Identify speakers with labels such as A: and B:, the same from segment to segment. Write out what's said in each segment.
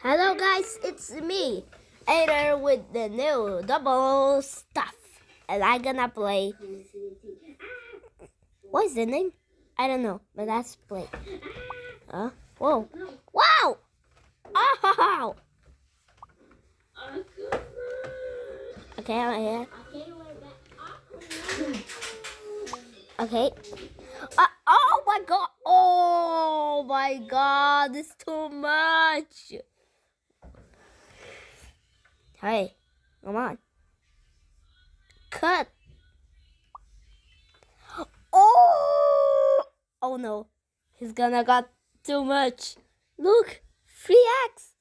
A: Hello guys, it's me, Ader with the new double stuff. And I'm gonna play. What is the name? I don't know, but let's play. Whoa. Wow! Oh! Okay, I'm here. Okay. Oh my god! Oh my god! It's too much! Hey, come on. Cut! Oh! Oh no. He's gonna got too much. Look! 3x!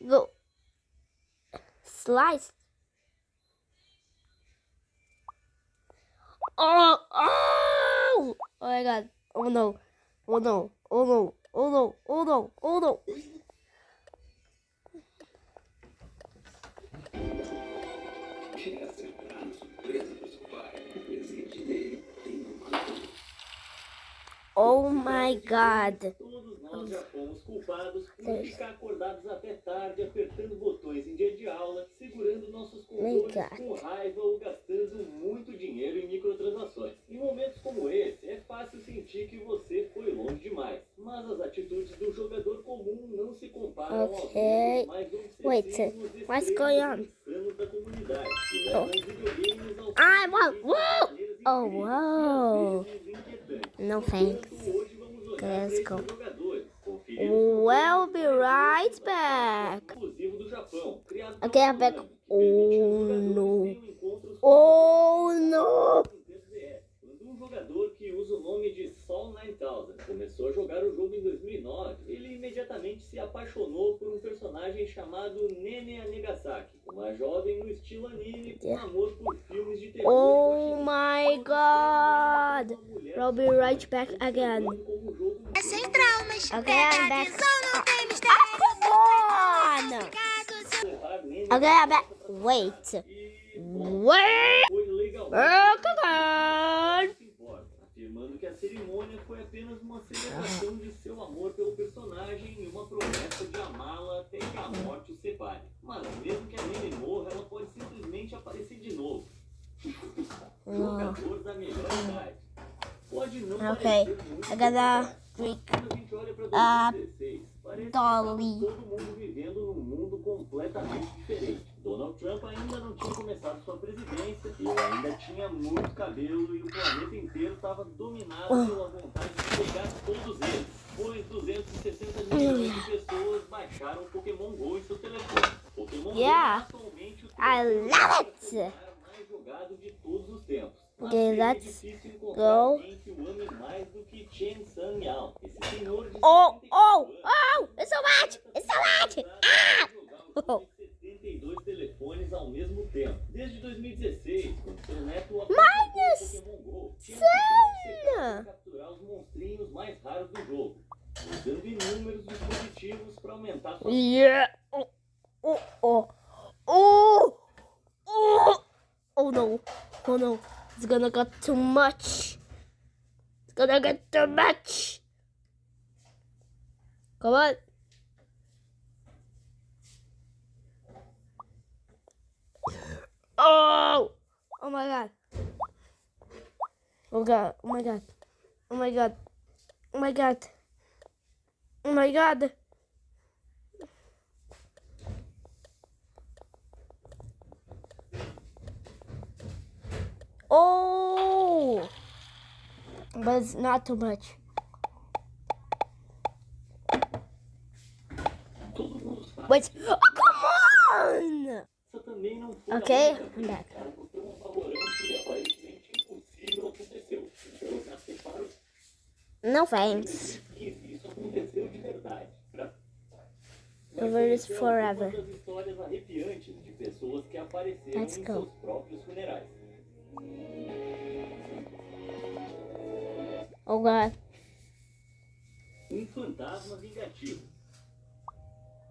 A: Go. Slice. Oh! Oh! Oh my god. Oh no. Oh no. Oh no. Oh no. Oh no. Oh no. Oh my god.
B: Todos nós já fomos culpados por ficar acordados até tarde, apertando botões em dia de aula, segurando nossos controles com raiva ou gastando muito dinheiro em microtransações. Em momentos como esse, é fácil sentir que você foi longe demais. Mas as atitudes do jogador comum não se comparam aos erros mais obsessivos e insanos da comunidade, que levam videogames aos
A: Oh, wow. No thanks. Let's go. We'll be right back. Okay, I'm back. Oh no. Oh no.
B: Um jogador que usa o nome de Sol 9000 começou a jogar o jogo em 2009. Ele imediatamente se apaixonou por um personagem chamado Nene Anegasaki, uma jovem no estilo anime com amor por filmes de terror.
A: Oh my god. I'll be right back again.
C: É sem traumas.
A: Okay, I'm back.
C: Não tem mistério.
A: Come on. Okay, I'm back. Wait. Come on.
B: Afirmando que a cerimônia foi apenas uma celebração de seu amor pelo personagem e uma promessa de amá-la até que a morte o separe. Mas mesmo que a Nene morra, ela pode simplesmente aparecer de novo. Jogador da melhor idade. Pode não
A: Okay, I gotta drink Dolly.
B: Todo mundo vivendo num mundo completamente diferente. Donald Trump ainda não tinha começado sua presidência, ele ainda tinha muito cabelo e o planeta inteiro estava dominado pela vontade de pegar todos eles. Pois 260 milhões de pessoas baixaram o Pokémon GO em seu telefone. Pokémon GO é atualmente o
A: love it.
B: mais jogado de todos os tempos.
A: Okay, let's go.
B: Alguém que o ame mais do que Chen San Yao. Esse senhor de
A: Oh, it's so much. It's so much. Ah!
B: 72 telefones ao mesmo tempo. Desde 2016, quando seu neto
A: Minus
B: Pokémon GO, tinha
A: Sen.
B: capturar os monstrinhos mais raros do jogo, usando inúmeros dispositivos para aumentar sua
A: Yeah. Oh no. Oh no. It's gonna get too much. It's gonna get too much. Come on. Oh my god. Oh god. Oh my god. Oh my god. Oh my god. Oh my god. Oh, but it's not too much. Wait, oh come on! Okay, I'm back. No thanks. Over this forever. Let's go. Oh god.
B: Fantasma vingativo.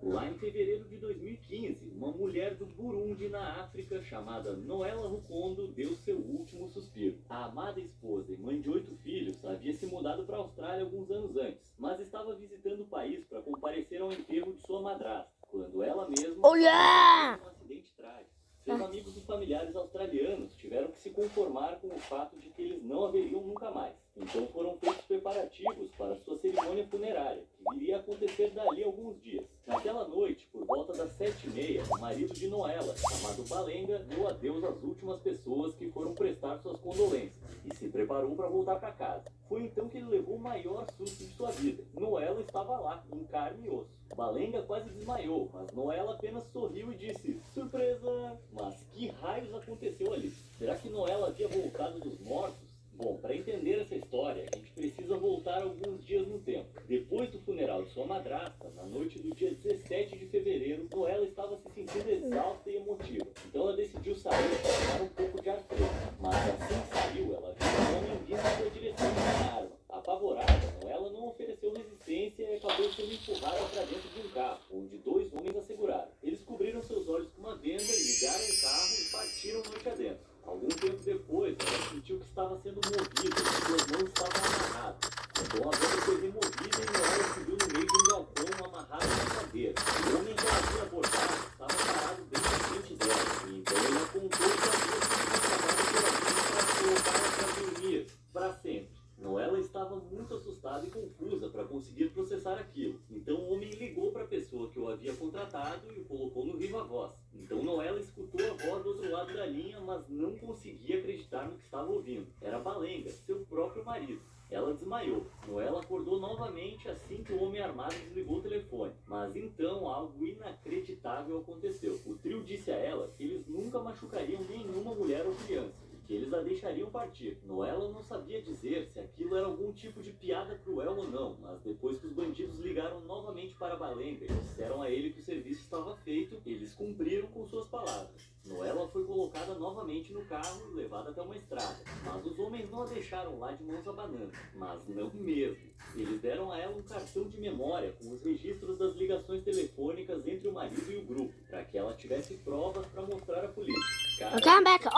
B: Lá em fevereiro de 2015, uma mulher do Burundi, na África, chamada Noela Rukondo, deu seu último suspiro. A amada esposa e mãe de 8 filhos havia se mudado para a Austrália alguns anos antes, mas estava visitando o país para comparecer ao enterro de sua madrasta, quando ela mesma
A: Olha!
B: sofreu um acidente trágico. Seus amigos e familiares australianos tiveram que se conformar com o fato de que eles não a veriam nunca mais. Então foram feitos preparativos para sua cerimônia funerária, que viria a acontecer dali a alguns dias. Naquela noite, por volta das 7h30, o marido de Noela, chamado Balenga, deu adeus às últimas pessoas que foram prestar suas condolências e se preparou para voltar para casa. Foi então que ele levou o maior susto de sua vida. Noela estava lá, em carne e osso. Balenga quase desmaiou, mas Noela apenas sorriu e disse: surpresa! Mas que raios aconteceu ali? Será que Noela havia voltado dos mortos? Bom, para entender essa história, a gente precisa voltar alguns dias no tempo. Depois do funeral de sua madrasta, na noite do dia 17 de fevereiro, Noela estava se sentindo exausta e emotiva. Então ela decidiu sair para tomar um pouco de ar fresco. Mas assim que saiu, ela viu um homem vindo em sua direção com uma arma. Apavorada, Noela não ofereceu resistência e acabou sendo empurrada para dentro de um carro, onde 2 homens a seguraram. Eles cobriram seus olhos com uma venda, ligaram o carro e partiram noite adentro. Algum tempo depois, ela sentiu que estava sendo movida e suas mãos estavam amarradas. Então a venda foi removida e Noela se viu no meio de um galpão amarrado na cadeira. O homem que ela havia abordado estava parado bem na frente dela. E então ele apontou que havia sido contratado pela gente para colocá-la para dormir, para sempre. Noela estava muito assustada e confusa para conseguir processar aquilo. Então o homem ligou para a pessoa que o havia contratado e o colocou no viva voz. Então Noela escutou a voz do outro lado da linha, mas não conseguia acreditar no que estava ouvindo. Era Balenga, seu próprio marido. Ela desmaiou. Noela acordou novamente assim que o homem armado desligou o telefone. Mas então algo inacreditável aconteceu. O trio disse a ela que eles nunca machucariam nenhuma mulher ou criança, que eles a deixariam partir. Noela não sabia dizer se aquilo era algum tipo de piada cruel ou não, mas depois que os bandidos ligaram novamente para Balenga e disseram a ele que o serviço estava feito, eles cumpriram com suas palavras. Noela foi colocada novamente no carro e levada até uma estrada, mas os homens não a deixaram lá de mãos abanando, mas não mesmo. Eles deram a ela um cartão de memória com os registros das ligações telefônicas entre o marido e o grupo, para que ela tivesse provas para mostrar à polícia.
A: Okay, I'm back.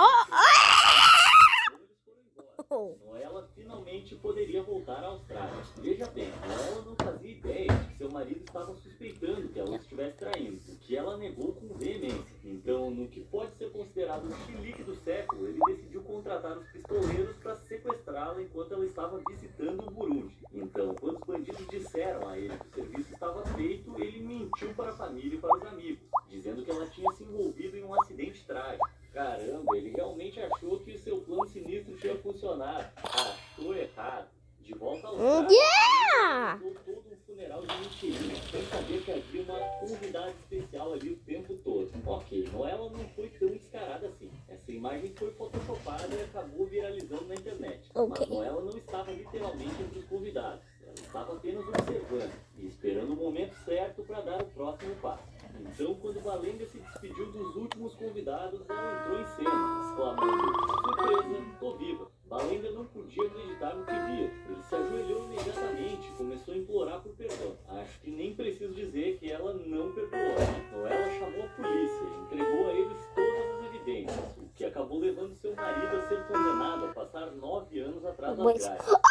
B: Noela finalmente poderia voltar à Austrália. Veja bem, Noela não fazia ideia de que seu marido estava suspeitando que ela o estivesse traindo, o que ela negou com veemência. Então, no que pode ser considerado o chilique do século, ele decidiu contratar os pistoleiros para sequestrá-la enquanto ela estava visitando o Burundi. Então, quando os bandidos disseram a ele que o serviço estava feito, ele mentiu para a família e para os amigos, dizendo que ela tinha se envolvido em um acidente trágico. Caramba, ele realmente achou que o seu plano sinistro tinha funcionado. Achou errado. De volta ao
A: Yeah!
B: todo um funeral de mentirinha, sem saber que havia uma convidada especial ali o tempo todo. Ok, Noela não foi tão descarada assim. Essa imagem foi photoshopada e acabou viralizando na internet. Mas Noela não estava literalmente entre os convidados. Ela estava apenas observando e esperando o momento certo para dar o próximo passo. Então, quando Balenga se despediu dos últimos convidados, ela entrou em cena, exclamando: surpresa, tô viva. Balenga não podia acreditar no que via. Ele se ajoelhou imediatamente e começou a implorar por perdão. Acho que nem preciso dizer que ela não perdoou. Noela chamou a polícia e entregou a eles todas as evidências, o que acabou levando seu marido a ser condenado a passar 9 anos atrás das grades. Não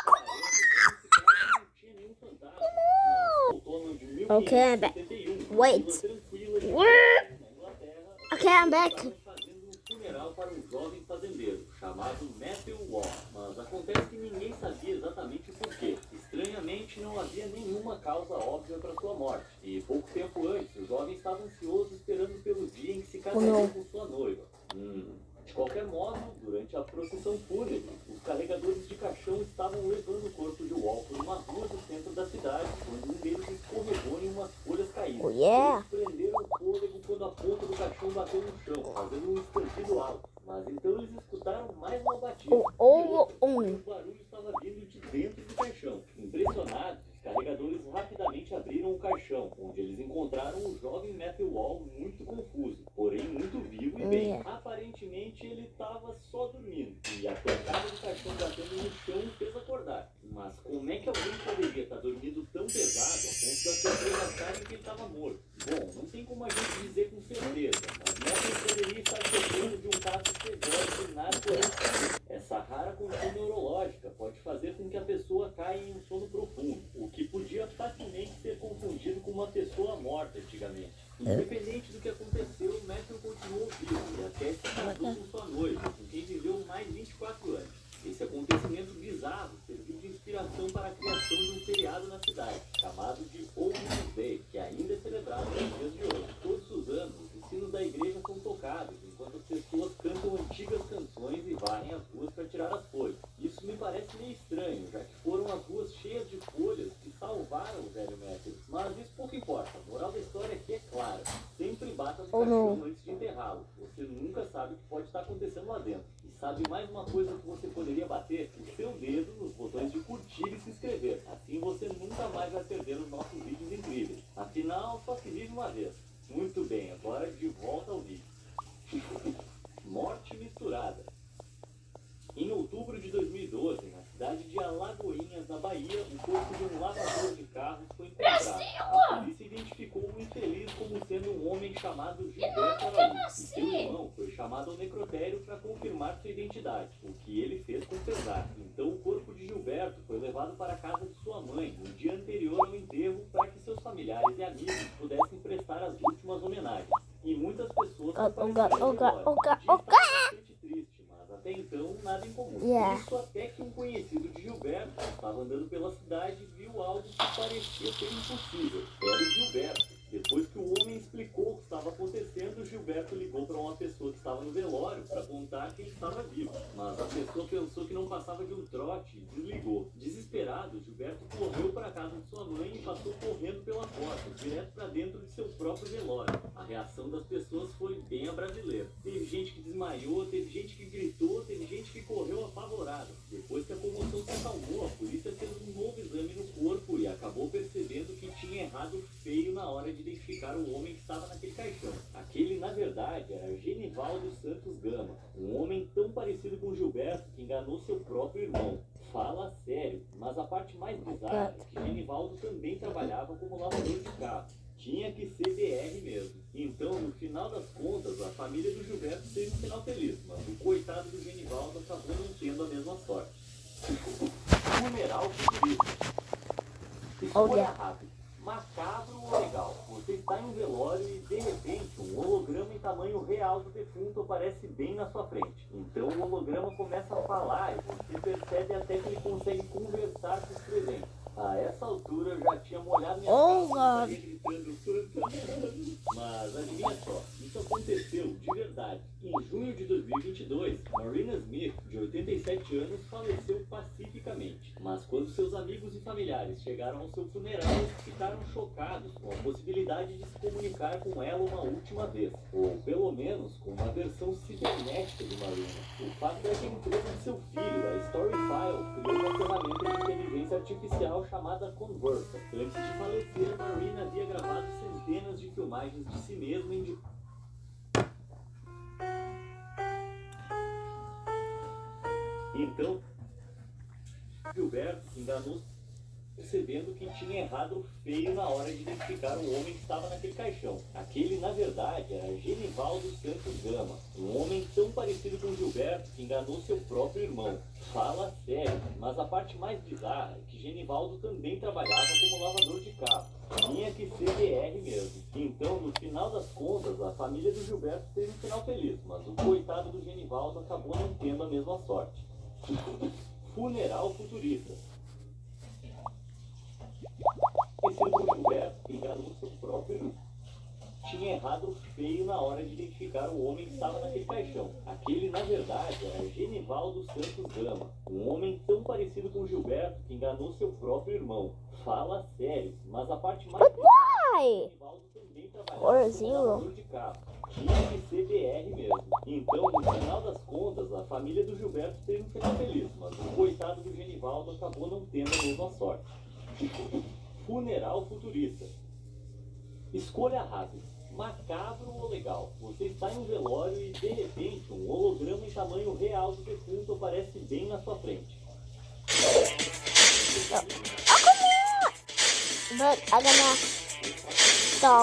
B: tinha nenhum fantasma. No outono de 1571,
A: Wait. Okay, I'm back.
B: Fazendo um funeral para um jovem fazendeiro chamado Matthew Wall, mas acontece que ninguém sabia exatamente o porquê. Estranhamente, não havia nenhuma causa óbvia para sua morte. E pouco tempo antes, o jovem estava ansioso esperando pelo dia em que se casaria com sua noiva. De qualquer modo, durante a procissão fúnebre, os carregadores de caixão estavam levando o corpo de Wall por uma rua do centro da cidade, quando um deles escorregou em umas folhas caídas.
A: Yeah.
B: Eles prenderam o fôlego quando a ponta do caixão bateu no chão, fazendo um estampido alto. Mas então eles escutaram mais uma batida. O barulho estava vindo de dentro do caixão. Impressionados, os carregadores rapidamente abriram o caixão, onde eles encontraram o jovem Matthew Wall muito confuso, porém muito vivo e bem. Aparentemente ele estava só dormindo, e a pancada do caixão batendo no chão o fez acordar. Mas como é que alguém poderia estar dormindo tão pesado a ponto das pessoas acharem que ele estava morto? Bom, como a gente dizer com certeza, mas Matthew poderia estar sofrendo de um caso severo de narcolepsia. Essa rara condição neurológica pode fazer com que a pessoa caia em um sono profundo, o que podia facilmente ser confundido com uma pessoa morta antigamente. Independente do que aconteceu, Matthew continuou vivo e até se casou com sua noiva, com quem viveu mais 24 anos. Esse acontecimento bizarro serviu de inspiração para a criação de um feriado na cidade, chamado de Old Man's Day, que ainda é celebrado nos dias de hoje. Todos os anos, os sinos da igreja são tocados, enquanto as pessoas cantam antigas canções e varrem as ruas para tirar as folhas. Isso me parece meio estranho, já que foram as ruas cheias de folhas que salvaram o velho Matthew. Mas isso pouco importa, a moral da história aqui é clara. Sempre bata no caixão antes de enterrá-lo. Você nunca sabe o que pode estar acontecendo lá dentro. E sabe mais uma coisa que você poderia bater? O seu dedo nos botões de curtir e se inscrever. Assim você nunca mais vai perder os nossos vídeos incríveis. Afinal, só se vive uma vez. Muito bem, agora de volta ao vídeo. Morte misturada. Em outubro de 2012, na cidade de Alagoinhas, na Bahia, o corpo de um lavador de carros foi encontrado. A polícia identificou o infeliz como sendo um homem chamado Gilberto Araújo. E seu irmão foi chamado ao necrotério para confirmar sua identidade, o que ele fez com pesar. Então o corpo de Gilberto foi levado para a casa de sua mãe no dia anterior ao enterro para que seus familiares e amigos pudessem prestar as últimas homenagens. E muitas pessoas até então, nada em comum. Isso até que um conhecido de Gilberto estava andando pela cidade e viu algo que parecia ser impossível. Era o Gilberto. Depois que o homem explicou o que estava acontecendo, Gilberto ligou para uma pessoa que estava no velório para contar que ele estava vivo. Mas a pessoa pensou que não passava de um trote e desligou. Desesperado, Gilberto correu para a casa de sua mãe e passou correndo pela porta, direto para dentro de seu próprio velório. A reação das pessoas foi bem a brasileira. Teve gente que desmaiou, teve gente que gritou, teve gente que correu apavorada. Depois que a comoção se acalmou, a polícia fez um novo exame no corpo e acabou percebendo que tinha errado feio na hora de identificar o homem que estava naquele caixão. Aquele, na verdade, era Genivaldo Santos Gama, um homem tão parecido com Gilberto que enganou seu próprio irmão. Fala sério, mas a parte mais bizarra é que Genivaldo também trabalhava como lavador de carro. Tinha que ser BR mesmo. Então, no final das contas, a família do Gilberto teve um final feliz, mas o coitado do Genivaldo acabou não tendo a mesma sorte. Funeral futurista. Escolha rápida. Macabro ou legal? Você está em um velório e, de repente, um holograma em tamanho real do defunto aparece bem na sua frente. Então, o holograma começa a falar e você percebe até que ele consegue conversar com os presentes. A essa altura, eu já tinha molhado minha calça e gritando fantasma. Mas adivinha só, isso aconteceu de verdade. Em junho de 2022, Marina Smith, de 87 anos, faleceu pacificamente. Mas quando seus amigos e familiares chegaram ao seu funeral, eles ficaram chocados com a possibilidade de se comunicar com ela uma última vez. Ou, pelo menos, com uma versão cibernética de Marina. O fato é que a empresa de seu filho, a Storyfile, criou uma ferramenta de inteligência artificial chamada Conversa. Antes de falecer, Marina havia gravado centenas de filmagens de si mesma em Então, Gilberto enganou, percebendo que tinha errado feio na hora de identificar o homem que estava naquele caixão. Aquele, na verdade, era Genivaldo Santos Gama, um homem tão parecido com Gilberto que enganou seu próprio irmão. Fala sério, mas a parte mais bizarra é que Genivaldo também trabalhava como lavador de carro. Tinha que ser BR mesmo. Então, no final das contas, a família do Gilberto teve um final feliz, mas o coitado do Genivaldo acabou não tendo a mesma sorte. Funeral futurista. Conhecido como Gilberto, enganou seu próprio irmão. Tinha errado feio na hora de identificar o homem que estava naquele caixão. Aquele, na verdade, era Genivaldo Santos Gama, um homem tão parecido com Gilberto que enganou seu próprio irmão. Fala sério, mas a parte mais... Genivaldo também trabalhava como lavador de carro. Tinha que ser BR mesmo. Então, no final das contas, a família do Gilberto teve um final feliz, mas o coitado do Genivaldo acabou não tendo a mesma sorte. Funeral futurista. Escolha rápida. Macabro ou legal? Você está em um velório e, de repente, um holograma em tamanho real do defunto aparece bem na sua frente.
A: But I'm gonna stall